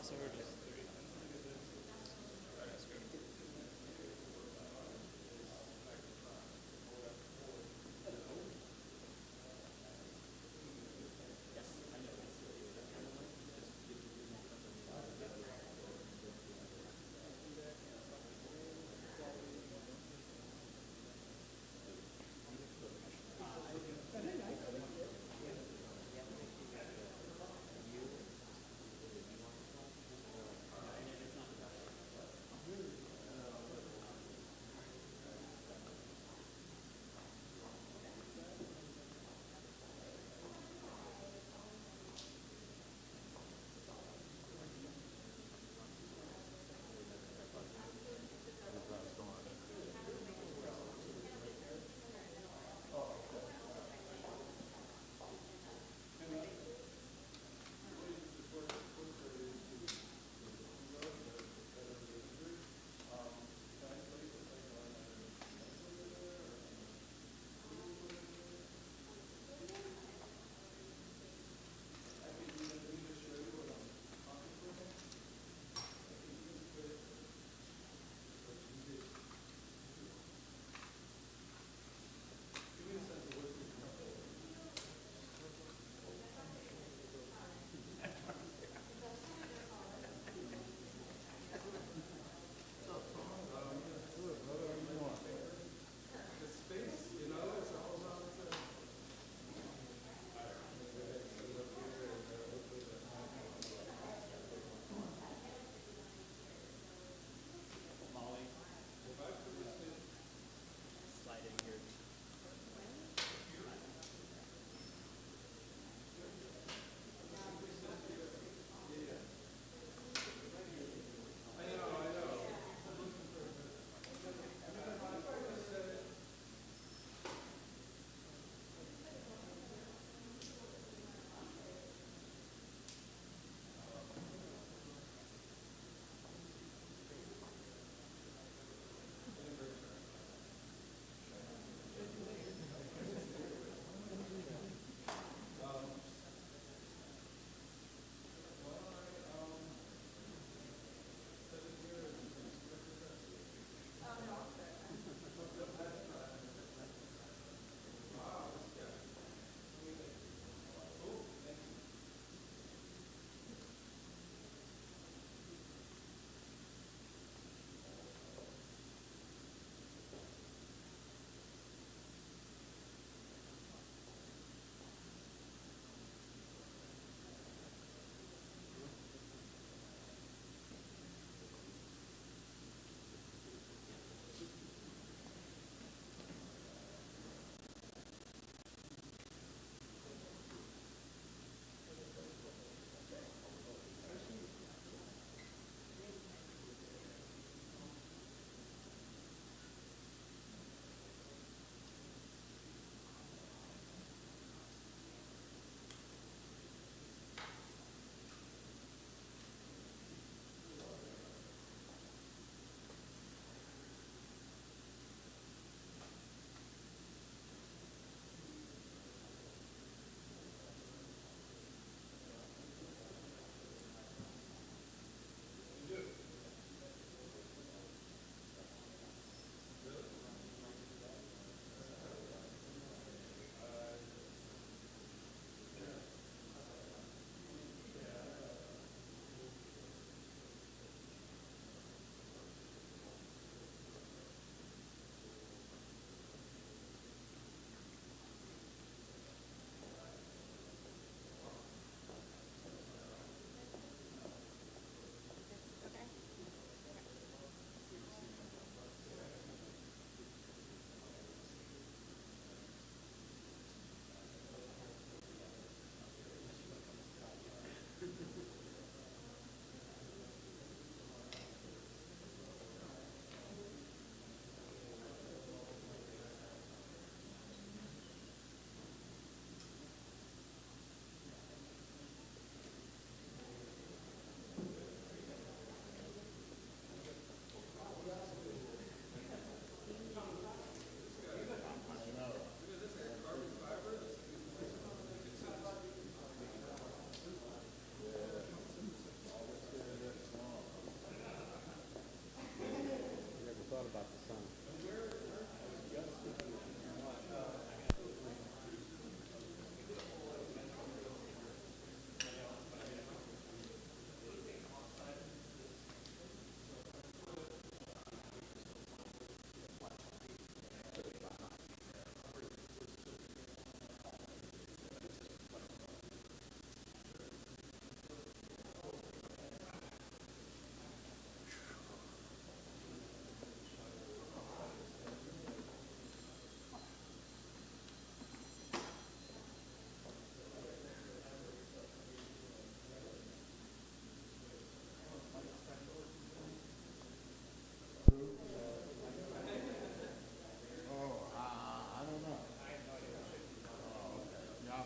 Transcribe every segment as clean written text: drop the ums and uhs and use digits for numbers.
Absolutely.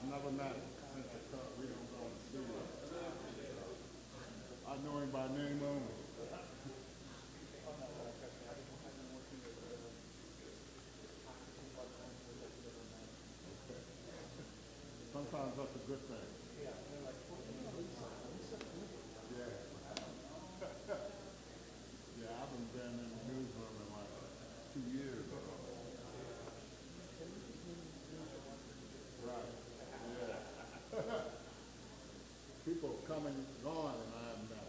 never met him since we don't go and see him. I know him by name only. Sometimes that's a good thing. Yeah. Yeah, I haven't been in the newsroom in like 2 years. Right. Yeah. People come and gone and I haven't met them.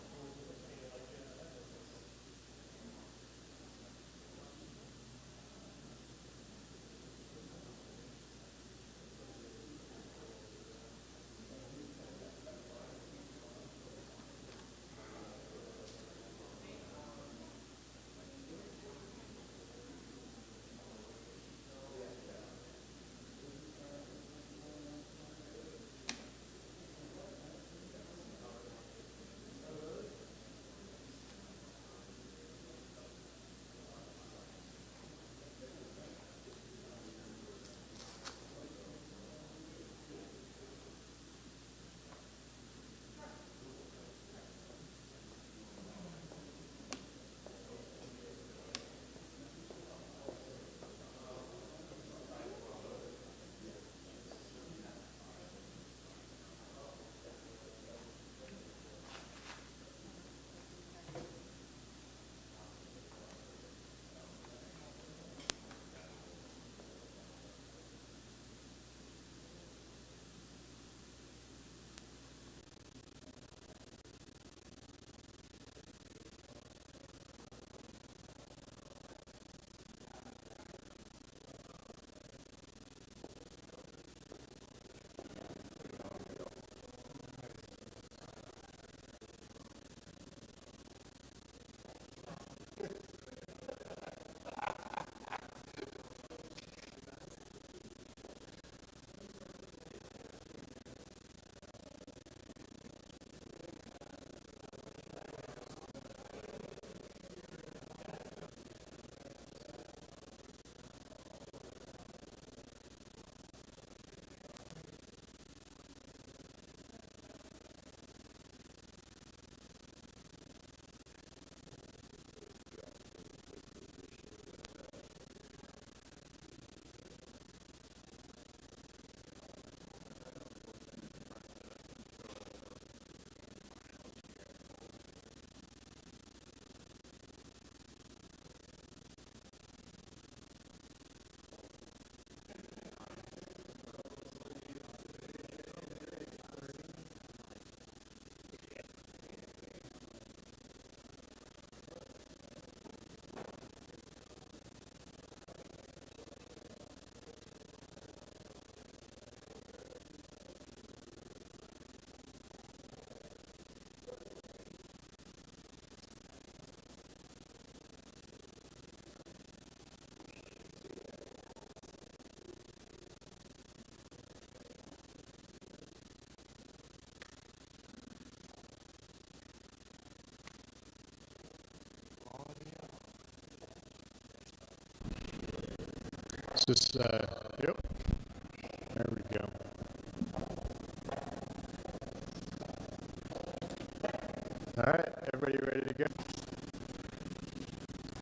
Is this, yep, there we go. All right, everybody ready to go?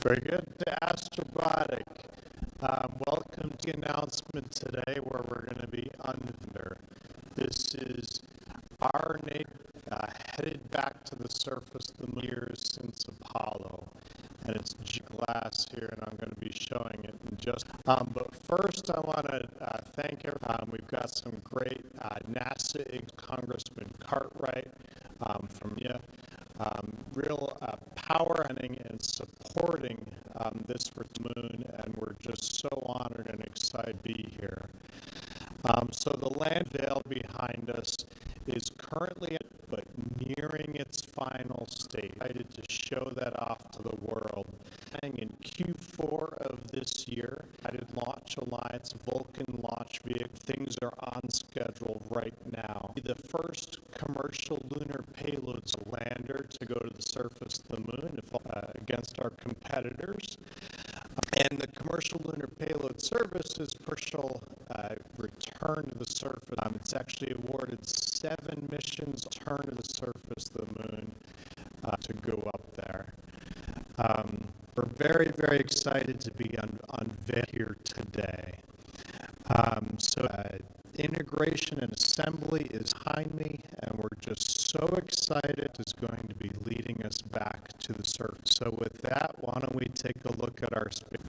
Very good. To Astrobotic, welcome to the announcement today where we're going to be under. This is our headed back to the surface the years since Apollo. And it's glass here, and I'm going to be showing it in just. But first, I want to thank everyone. We've got some great NASA Congressman Cartwright from real power and supporting this for the moon, and we're just so honored and excited to be here. So the land veil behind us is currently but nearing its final stage. Excited to show that off to the world. In Q4 of this year, United Launch Alliance Vulcan launch vehicle. Things are on schedule right now. The first commercial lunar payload lander to go to the surface of the moon against our competitors. And the commercial lunar payload service is partial return return to the surface. It's actually awarded 7 missions to return to the surface of the moon to go up there. We're very, very excited to be unveiled here today. Integration and assembly is behind me, and we're just so excited it's going to be leading us back to the surface. So with that, why don't we take a look at our space.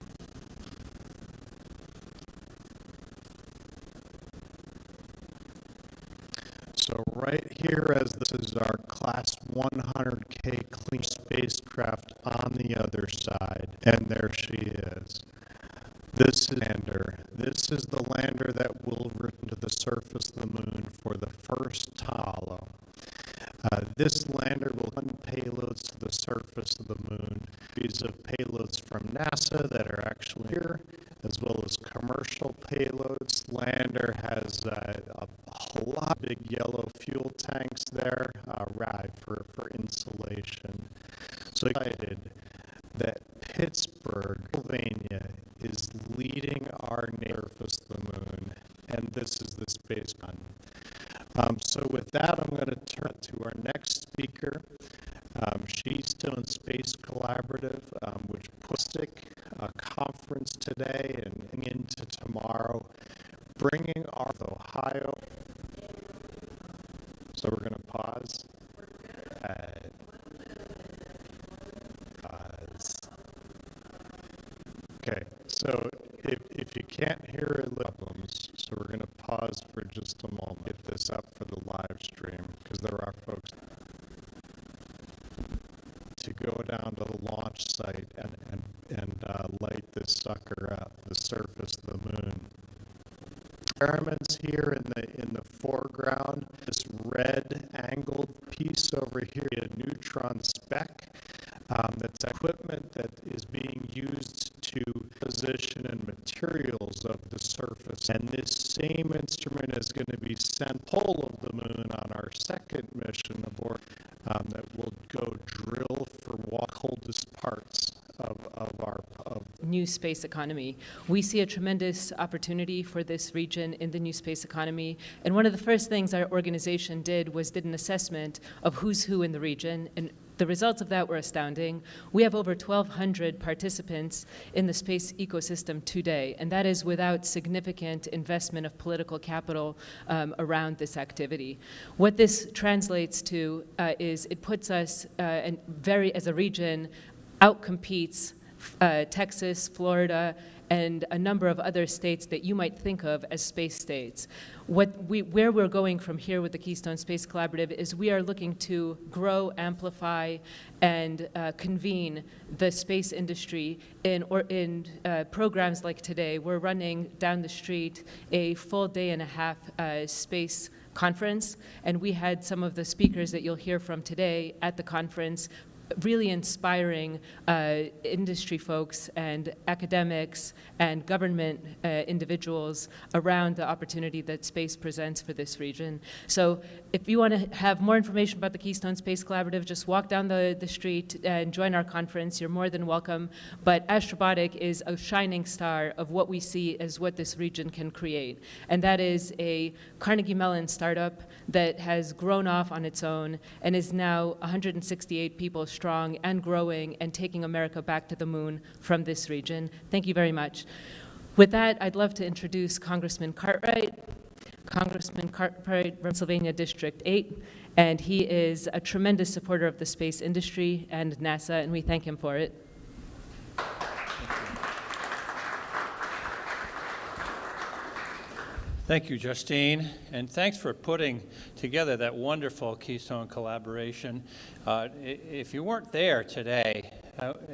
So right here, as this is our Class 100K clean spacecraft on the other side, and there she is. This is lander. This is the lander that will return to the surface of the moon for the first time. This lander will send payloads to the surface of the moon. These are payloads from NASA that are actually here, as well as commercial payloads. Lander has a lot of big yellow fuel tanks there, for insulation. So excited that Pittsburgh, Pennsylvania, is leading our surface of the moon, and this is the space gun. So with that, I'm going to turn to our next speaker, Keystone Space Collaborative, which puts a conference today and into tomorrow, bringing our Ohio. So we're going to pause. Okay, so if you can't hear it, problems, so we're going to pause for just a moment, get this up for the live stream, because there are folks to go down to the launch site and light this sucker up, the surface of the moon. Experiments here in the foreground, this red angled piece over here, a neutron speck. That's equipment that is being used to position and materials of the surface. And this same instrument is going to be sent pole of the moon on our second mission aboard that will go drill for coldest parts of our new space economy. We see a tremendous opportunity for this region in the new space economy. And one of the first things our organization did an assessment of who's who in the region, and the results of that were astounding. We have over 1,200 participants in the space ecosystem today, and that is without significant investment of political capital around this activity. What this translates to is it puts us, as a region, outcompetes Texas, Florida, and a number of other states that you might think of as space states. Where we're going from here with the Keystone Space Collaborative is we are looking to grow, amplify, and convene the space industry in programs like today. We're running down the street a full day and a half space conference, and we had some of the speakers that you'll hear from today at the conference really inspiring industry folks and academics and government individuals around the opportunity that space presents for this region. So if you want to have more information about the Keystone Space Collaborative, just walk down the street and join our conference. You're more than welcome. But Astrobotic is a shining star of what we see as what this region can create. And that is a Carnegie Mellon startup that has grown off on its own and is now 168 people strong and growing and taking America back to the moon from this region. Thank you very much. With that, I'd love to introduce Congressman Cartwright. Congressman Cartwright, Pennsylvania District 8, and he is a tremendous supporter of the space industry and NASA, and we thank him for it. Thank you, Justine, and thanks for putting together that wonderful Keystone collaboration. If you weren't there today,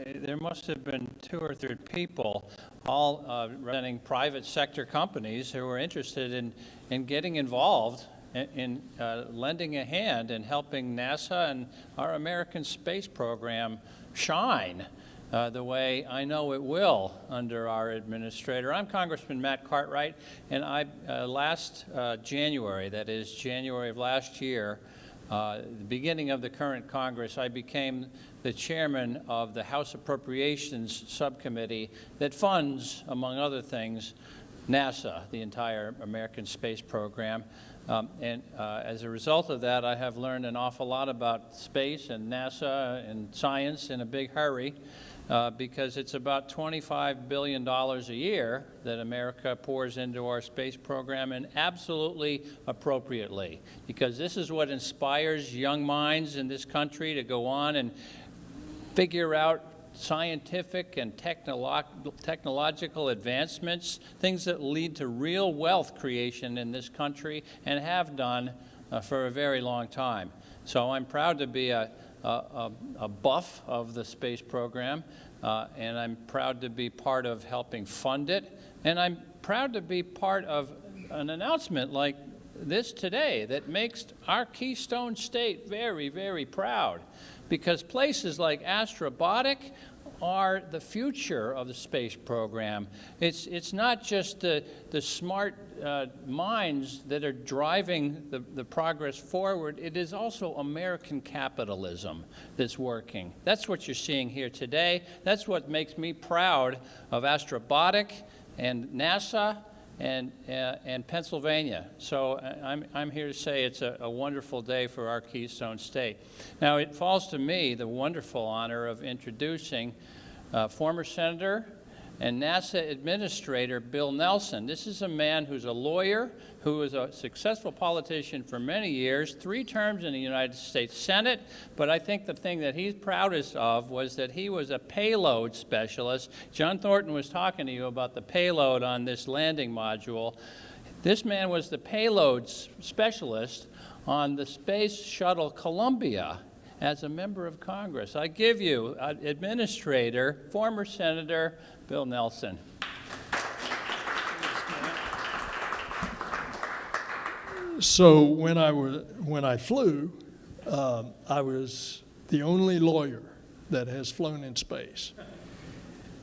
there must have been 2 or 3 people, all representing private sector companies who were interested in getting involved in lending a hand in helping NASA and our American space program shine the way I know it will under our administrator. I'm Congressman Matt Cartwright, and I last January, that is January of last year, the beginning of the current Congress, I became the chairman of the House Appropriations Subcommittee that funds, among other things, NASA, the entire American space program. As a result of that, I have learned an awful lot about space and NASA and science in a big hurry, because it's about $25 billion a year that America pours into our space program, and absolutely appropriately, because this is what inspires young minds in this country to go on and figure out scientific and technological advancements, things that lead to real wealth creation in this country, and have done for a very long time. So I'm proud to be a buff of the space program, and I'm proud to be part of helping fund it, and I'm proud to be part of an announcement like this today that makes our Keystone State very, very proud, because places like Astrobotic are the future of the space program. It's not just the smart minds that are driving the progress forward. It is also American capitalism that's working. That's what you're seeing here today. That's what makes me proud of Astrobotic and NASA and Pennsylvania. So I'm here to say it's a wonderful day for our Keystone State. Now, it falls to me the wonderful honor of introducing former Senator and NASA Administrator Bill Nelson. This is a man who's a lawyer, who was a successful politician for many years, 3 terms in the United States Senate, but I think the thing that he's proudest of was that he was a payload specialist. John Thornton was talking to you about the payload on this landing module. This man was the payload specialist on the Space Shuttle Columbia as a member of Congress. I give you Administrator, former Senator Bill Nelson. So when I flew, I was the only lawyer that has flown in space.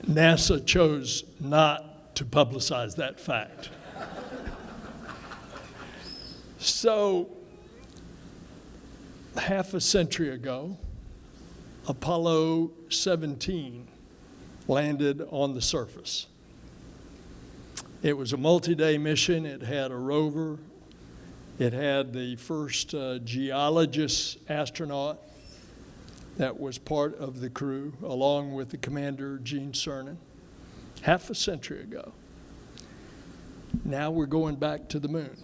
NASA chose not to publicize that fact. So half a century ago, Apollo 17 landed on the surface. It was a multi-day mission. It had a rover. It had the first geologist astronaut that was part of the crew, along with the commander, Gene Cernan, half a century ago. Now we're going back to the moon.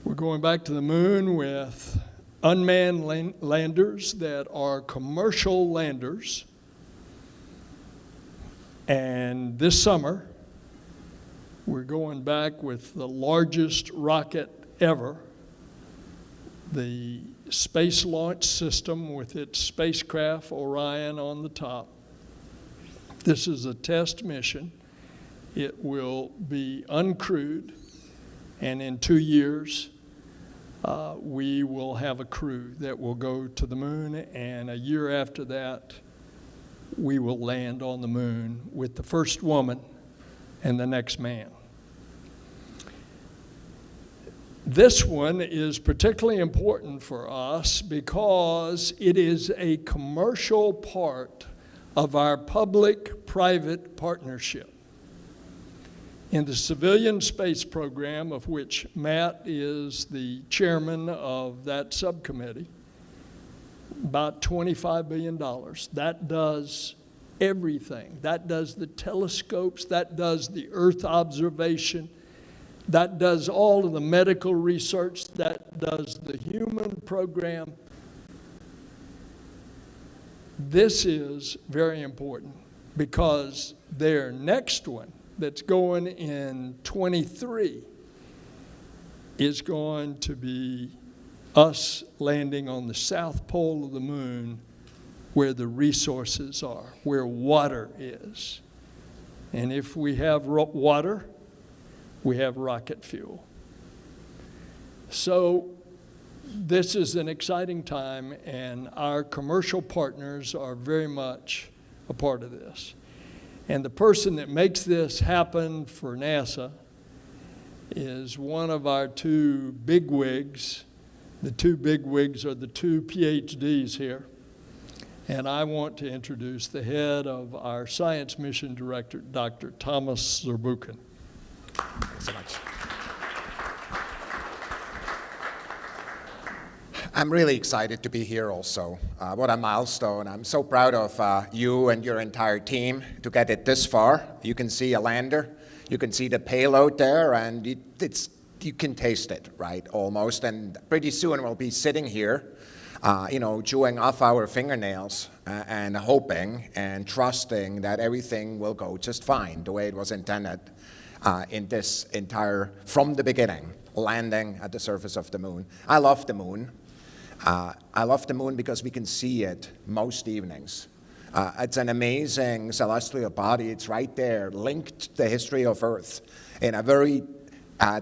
We're going back to the moon with unmanned landers that are commercial landers. And this summer, we're going back with the largest rocket ever, the Space Launch System with its spacecraft Orion on the top. This is a test mission. It will be uncrewed, and in 2 years, we will have a crew that will go to the moon, and a year after that, we will land on the moon with the first woman and the next man. This one is particularly important for us because it is a commercial part of our public-private partnership. In the civilian space program, of which Matt is the chairman of that subcommittee, about $25 billion. That does everything. That does the telescopes, that does the Earth observation, that does all of the medical research, that does the human program. This is very important because their next one that's going in 23 is going to be us landing on the south pole of the moon where the resources are, where water is. And if we have water, we have rocket fuel. So this is an exciting time, and our commercial partners are very much a part of this. And the person that makes this happen for NASA is one of our 2 bigwigs. The 2 bigwigs are the 2 PhDs here. And I want to introduce the head of our Science Mission Director, Dr. Thomas Zurbuchen. Thanks so much. I'm really excited to be here also. What a milestone. I'm so proud of you and your entire team to get it this far. You can see a lander, you can see the payload there, and you can taste it, right, almost. And pretty soon we'll be sitting here, chewing off our fingernails and hoping and trusting that everything will go just fine the way it was intended in this entire, from the beginning, landing at the surface of the moon. I love the moon. I love the moon because we can see it most evenings. It's an amazing celestial body. It's right there, linked to the history of Earth in a very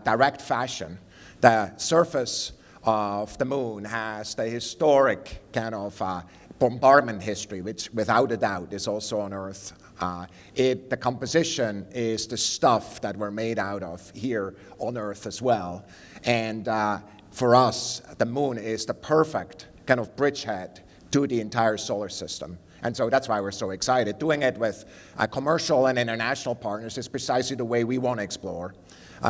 direct fashion. The surface of the moon has the historic kind of bombardment history, which without a doubt is also on Earth. The composition is the stuff that we're made out of here on Earth as well. And for us, the moon is the perfect kind of bridgehead to the entire solar system. And so that's why we're so excited. Doing it with commercial and international partners is precisely the way we want to explore,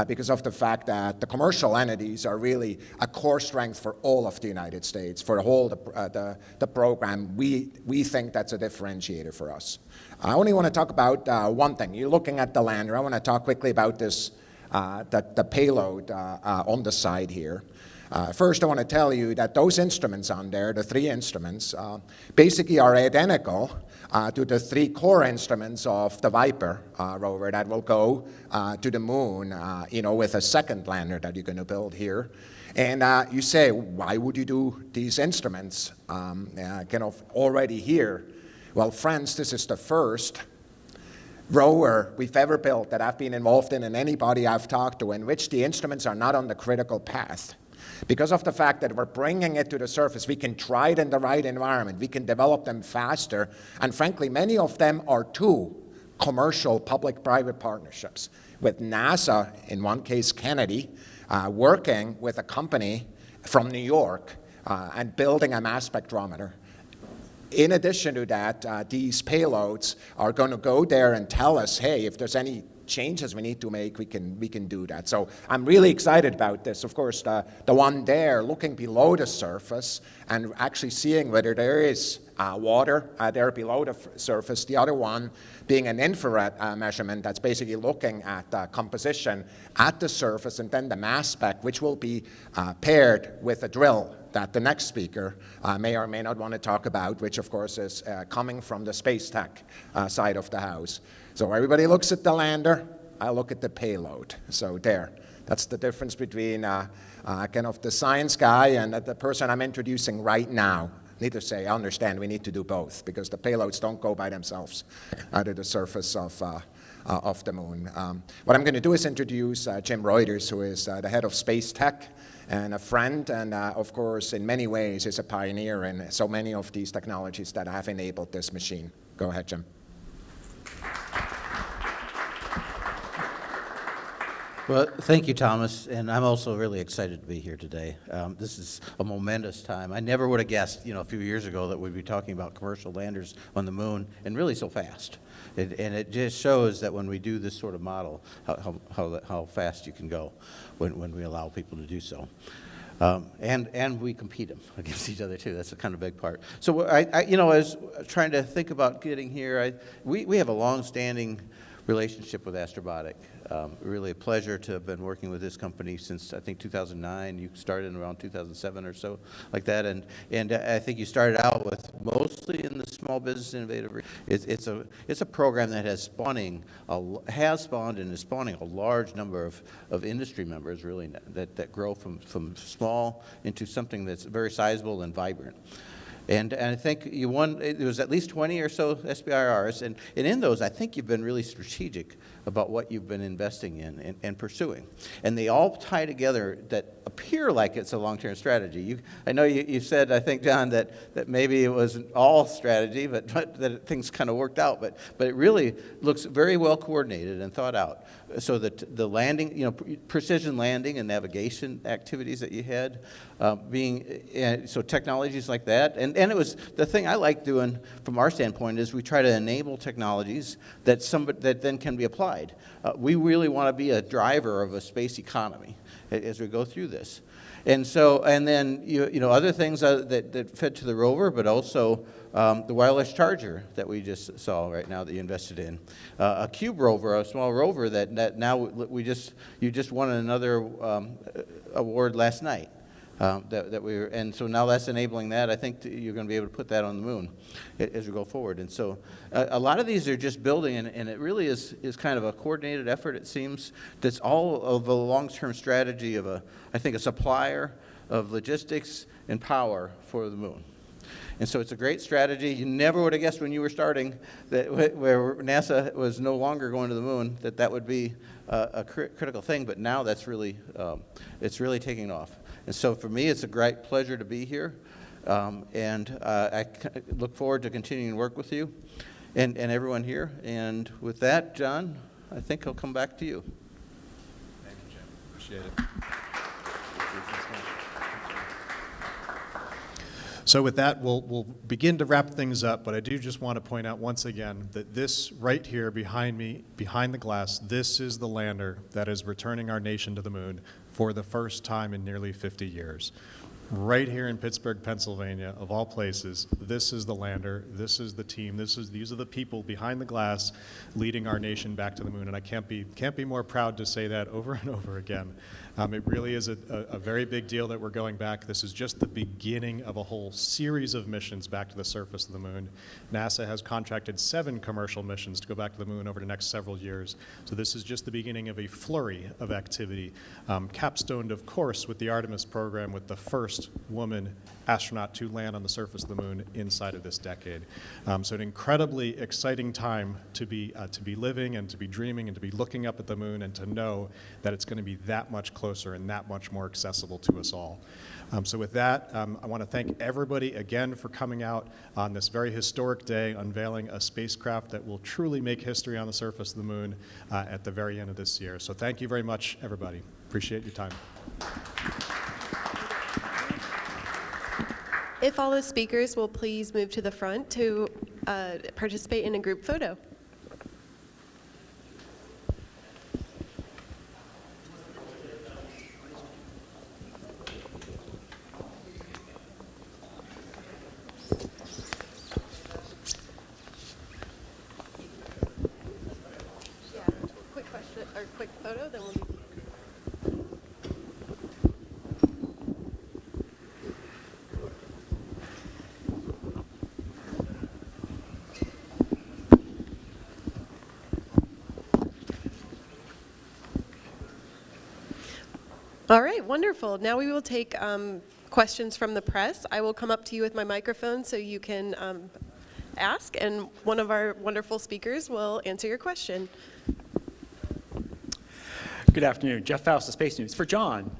because of the fact that the commercial entities are really a core strength for all of the United States, for the whole the program. We think that's a differentiator for us. I only want to talk about one thing. You're looking at the lander. I want to talk quickly about this, the payload on the side here. First, I want to tell you that those instruments on there, the 3 instruments, basically are identical to the 3 core instruments of the Viper rover that will go to the moon, with a second lander that you're going to build here. And you say, why would you do these instruments kind of already here? Well, friends, this is the first rover we've ever built that I've been involved in, and anybody I've talked to, in which the instruments are not on the critical path. Because of the fact that we're bringing it to the surface, we can try it in the right environment, we can develop them faster, and frankly, many of them are 2 commercial public-private partnerships, with NASA, in one case Kennedy, working with a company from New York and building a mass spectrometer. In addition to that, these payloads are going to go there and tell us, hey, if there's any changes we need to make, we can do that. So I'm really excited about this. Of course, the one there looking below the surface and actually seeing whether there is water there below the surface. The other one being an infrared measurement that's basically looking at the composition at the surface, and then the mass spec, which will be paired with a drill that the next speaker may or may not want to talk about, which of course is coming from the space tech side of the house. So everybody looks at the lander, I look at the payload. So there, that's the difference between kind of the science guy and the person I'm introducing right now. Need to say, I understand we need to do both, because the payloads don't go by themselves to the surface of the moon. What I'm going to do is introduce Jim Reuters, who is the head of space tech and a friend, and of course, in many ways, is a pioneer in so many of these technologies that have enabled this machine. Go ahead, Jim. Well, thank you, Thomas, and I'm also really excited to be here today. This is a momentous time. I never would have guessed, a few years ago that we'd be talking about commercial landers on the moon, and really so fast. And it just shows that when we do this sort of model, how fast you can go when we allow people to do so. And we compete them against each other too. That's a kind of big part. So I was trying to think about getting here. We have a long-standing relationship with Astrobotic. Really a pleasure to have been working with this company since, I think, 2009. You started in around 2007 or so, like that. And I think you started out with mostly in the small business innovative. It's a program that has spawned and is spawning a large number of industry members, really, that grow from small into something that's very sizable and vibrant. And I think it was at least 20 or so SBIRs, and in those, I think you've been really strategic about what you've been investing in and pursuing. And they all tie together that appear like it's a long-term strategy. I know you said, I think, John, that maybe it wasn't all strategy, but that things kind of worked out. But it really looks very well coordinated and thought out. so that the landing, precision landing and navigation activities that you had, so technologies like that. And it was, the thing I like doing from our standpoint is we try to enable technologies that then can be applied. We really want to be a driver of a space economy as we go through this. And so, and then, other things that fit to the rover, but also the wireless charger that we just saw right now that you invested in. A cube rover, a small rover that now you just won another award last night. And so now that's enabling that. I think you're going to be able to put that on the moon as we go forward. And so a lot of these are just building, and it really is kind of a coordinated effort, it seems, that's all of a long-term strategy of I think a supplier of logistics and power for the moon. And so it's a great strategy. You never would have guessed when you were starting that where NASA was no longer going to the moon, that would be a critical thing, but now that's really, it's really taking off. And so for me, it's a great pleasure to be here, and I look forward to continuing to work with you and everyone here. And with that, John, I think I'll come back to you. Thank you, Jim. Appreciate it. So with that, we'll begin to wrap things up, but I do just want to point out once again that this right here behind me, behind the glass, this is the lander that is returning our nation to the moon for the first time in nearly 50 years. Right here in Pittsburgh, Pennsylvania, of all places, this is the lander, this is the team, these are the people behind the glass leading our nation back to the moon, and I can't be more proud to say that over and over again. It really is a very big deal that we're going back. This is just the beginning of a whole series of missions back to the surface of the moon. NASA has contracted 7 commercial missions to go back to the moon over the next several years. So this is just the beginning of a flurry of activity, capstoned, of course, with the Artemis program, with the first woman astronaut to land on the surface of the moon inside of this decade. So an incredibly exciting time to be living and to be dreaming and to be looking up at the moon and to know that it's going to be that much closer and that much more accessible to us all. So with that, I want to thank everybody again for coming out on this very historic day, unveiling a spacecraft that will truly make history on the surface of the moon at the very end of this year. So thank you very much, everybody. Appreciate your time. If all the speakers will please move to the front to participate in a group photo. Quick question or quick photo, then we'll do. All right, wonderful. Now we will take questions from the press. I will come up to you with my microphone so you can ask, and one of our wonderful speakers will answer your question. Good afternoon. Jeff Faust of Space News. For John,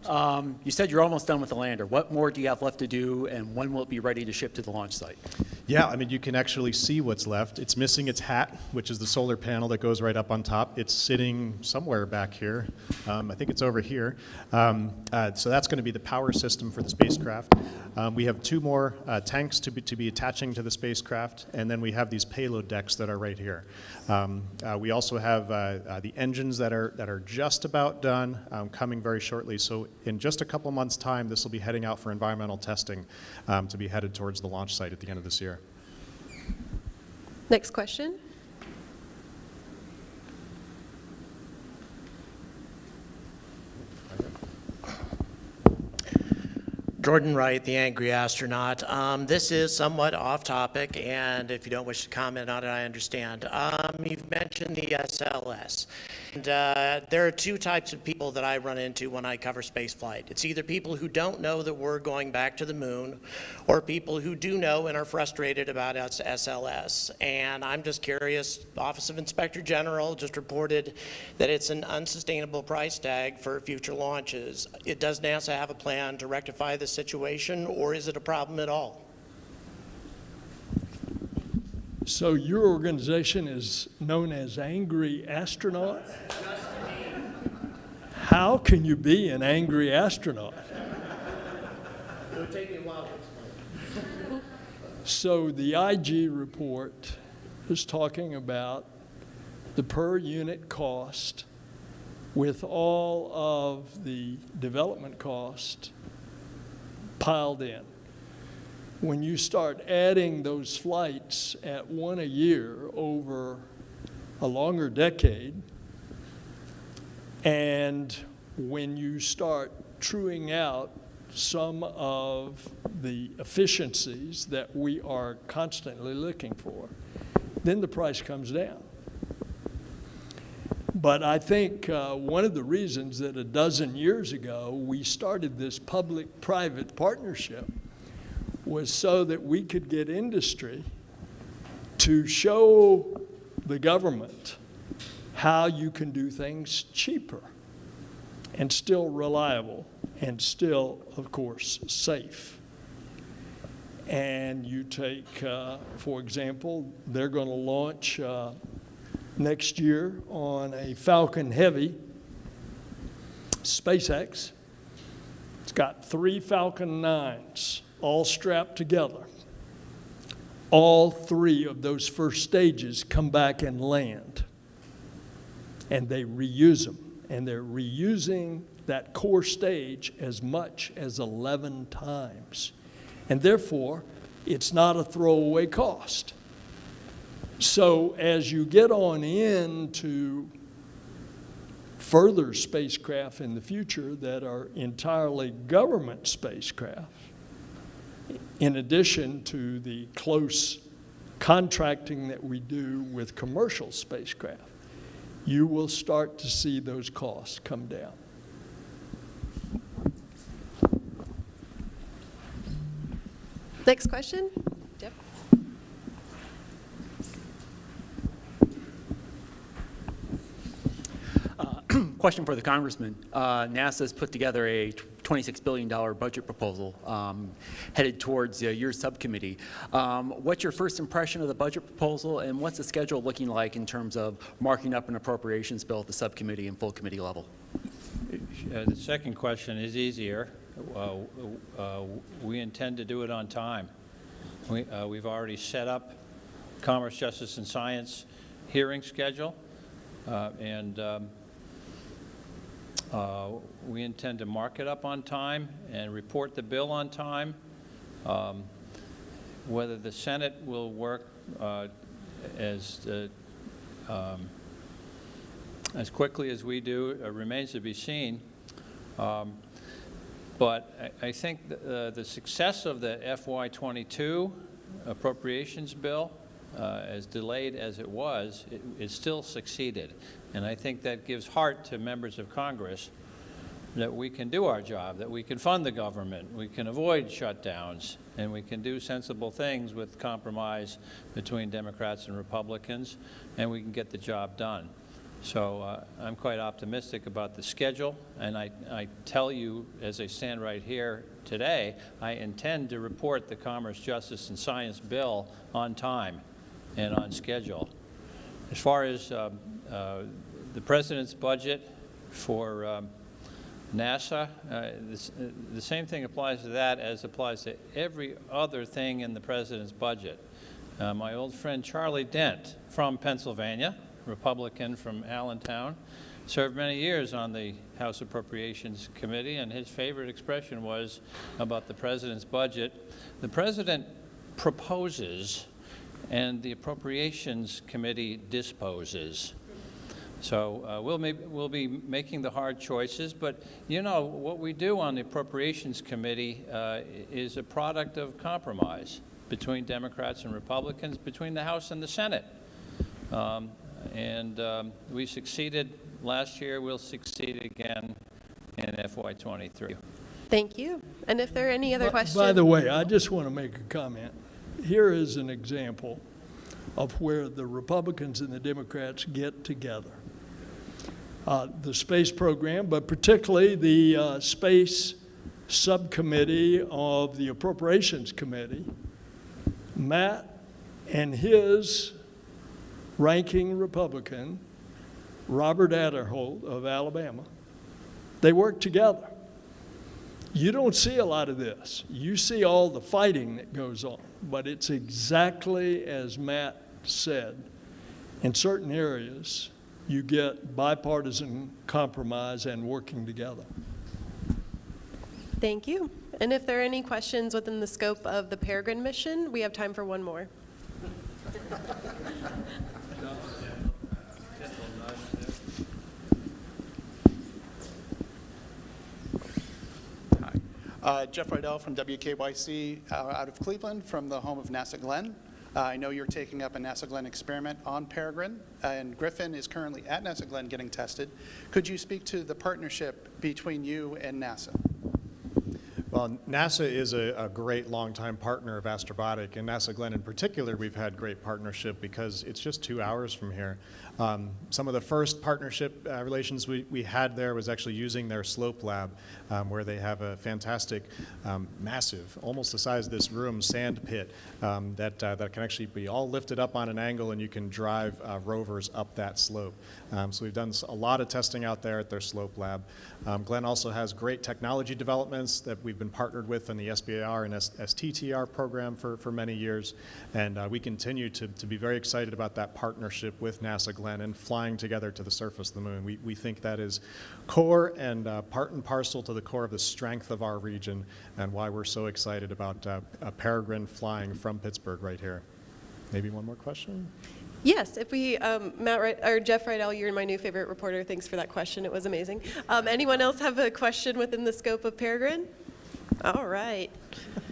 you said you're almost done with the lander. What more do you have left to do, and when will it be ready to ship to the launch site? Yeah, I mean, you can actually see what's left. It's missing its hat, which is the solar panel that goes right up on top. It's sitting somewhere back here. I think it's over here. So that's going to be the power system for the spacecraft. We have 2 more tanks to be attaching to the spacecraft, and then we have these payload decks that are right here. We also have the engines that are just about done, coming very shortly. So in just a couple months' time, this will be heading out for environmental testing to be headed towards the launch site at the end of this year. Next question. Jordan Wright, the Angry Astronaut. This is somewhat off topic, and if you don't wish to comment on it, I understand. You've mentioned the SLS. And there are 2 types of people that I run into when I cover spaceflight. It's either people who don't know that we're going back to the moon, or people who do know and are frustrated about SLS. And I'm just curious, Office of Inspector General just reported that it's an unsustainable price tag for future launches. Does NASA have a plan to rectify this situation, or is it a problem at all? So your organization is known as Angry Astronaut? How can you be an angry astronaut? It would take me a while to explain. So the IG report is talking about the per unit cost with all of the development cost piled in. When you start adding those flights at one a year over a longer decade, and when you start truing out some of the efficiencies that we are constantly looking for, then the price comes down. But I think one of the reasons that a dozen years ago we started this public-private partnership was so that we could get industry to show the government how you can do things cheaper and still reliable and still, of course, safe. And you take, for example, they're going to launch next year on a Falcon Heavy, SpaceX. It's got 3 Falcon 9s all strapped together. All 3 of those first stages come back and land. And they reuse them. And they're reusing that core stage as much as 11 times. And therefore, it's not a throwaway cost. So as you get on into further spacecraft in the future that are entirely government spacecraft, in addition to the close contracting that we do with commercial spacecraft, you will start to see those costs come down. Next question. Yep. Question for the congressman. NASA has put together a $26 billion budget proposal headed towards your subcommittee. What's your first impression of the budget proposal, and what's the schedule looking like in terms of marking up an appropriations bill at the subcommittee and full committee level? The second question is easier. We intend to do it on time. We've already set up Commerce, Justice, and Science hearing schedule, and we intend to mark it up on time and report the bill on time. Whether the Senate will work as quickly as we do remains to be seen. But I think the success of the FY22 appropriations bill, as delayed as it was, it still succeeded. And I think that gives heart to members of Congress that we can do our job, that we can fund the government, we can avoid shutdowns, and we can do sensible things with compromise between Democrats and Republicans, and we can get the job done. So I'm quite optimistic about the schedule, and I tell you, as I stand right here today, I intend to report the Commerce, Justice, and Science bill on time and on schedule. As far as the President's budget for NASA, the same thing applies to that as applies to every other thing in the President's budget. My old friend Charlie Dent from Pennsylvania, Republican from Allentown, served many years on the House Appropriations Committee, and his favorite expression was about the President's budget: the President proposes and the Appropriations Committee disposes. So we'll be making the hard choices, but you know, what we do on the Appropriations Committee is a product of compromise between Democrats and Republicans, between the House and the Senate. We succeeded last year, we'll succeed again in FY23. Thank you. And if there are any other questions? By the way, I just want to make a comment. Here is an example of where the Republicans and the Democrats get together. The space program, but particularly the space subcommittee of the Appropriations Committee, Matt and his ranking Republican, Robert Aderholt of Alabama, They work together. You don't see a lot of this. You see all the fighting that goes on, but it's exactly as Matt said. In certain areas, you get bipartisan compromise and working together. Thank you. And if there are any questions within the scope of the Peregrine mission, we have time for one more. Jeff Rydell from WKYC out of Cleveland, from the home of NASA Glenn. I know you're taking up a NASA Glenn experiment on Peregrine, and Griffin is currently at NASA Glenn getting tested. Could you speak to the partnership between you and NASA? Well, NASA is a great longtime partner of Astrobotic, and NASA Glenn in particular, we've had great partnership because it's just 2 hours from here. Some of the first partnership relations we had there was actually using their slope lab, where they have a fantastic, massive, almost the size of this room, sand pit that can actually be all lifted up on an angle, and you can drive rovers up that slope. So we've done a lot of testing out there at their slope lab. Glenn also has great technology developments that we've been partnered with in the SBIR and STTR program for many years, and we continue to be very excited about that partnership with NASA Glenn and flying together to the surface of the moon. We think that is core and part and parcel to the core of the strength of our region and why we're so excited about Peregrine flying from Pittsburgh right here. Maybe one more question? Yes, if we, Jeff Rydell, you're my new favorite reporter. Thanks for that question. It was amazing. Anyone else have a question within the scope of Peregrine? All right.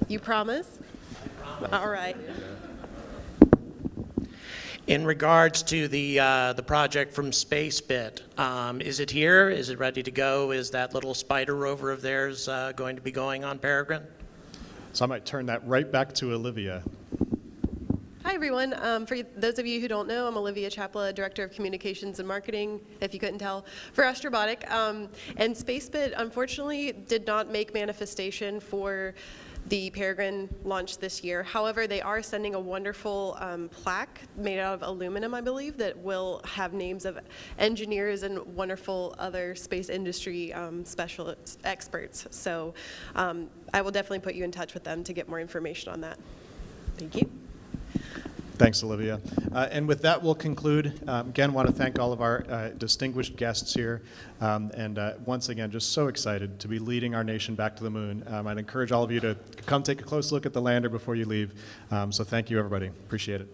You promise? I promise. All right. In regards to the project from SpaceBit, is it here? Is it ready to go? Is that little spider rover of theirs going to be going on Peregrine? So I might turn that right back to Olivia. Hi, everyone. For those of you who don't know, I'm Olivia Chapla, Director of Communications and Marketing, if you couldn't tell, for Astrobotic. And SpaceBit, unfortunately, did not make manifestation for the Peregrine launch this year. However, they are sending a wonderful plaque made out of aluminum, I believe, that will have names of engineers and wonderful other space industry specialists, experts. So I will definitely put you in touch with them to get more information on that. Thank you. Thanks, Olivia. And with that, we'll conclude. Again, want to thank all of our distinguished guests here. And once again, just so excited to be leading our nation back to the moon. I'd encourage all of you to come take a close look at the lander before you leave. So thank you, everybody. Appreciate it.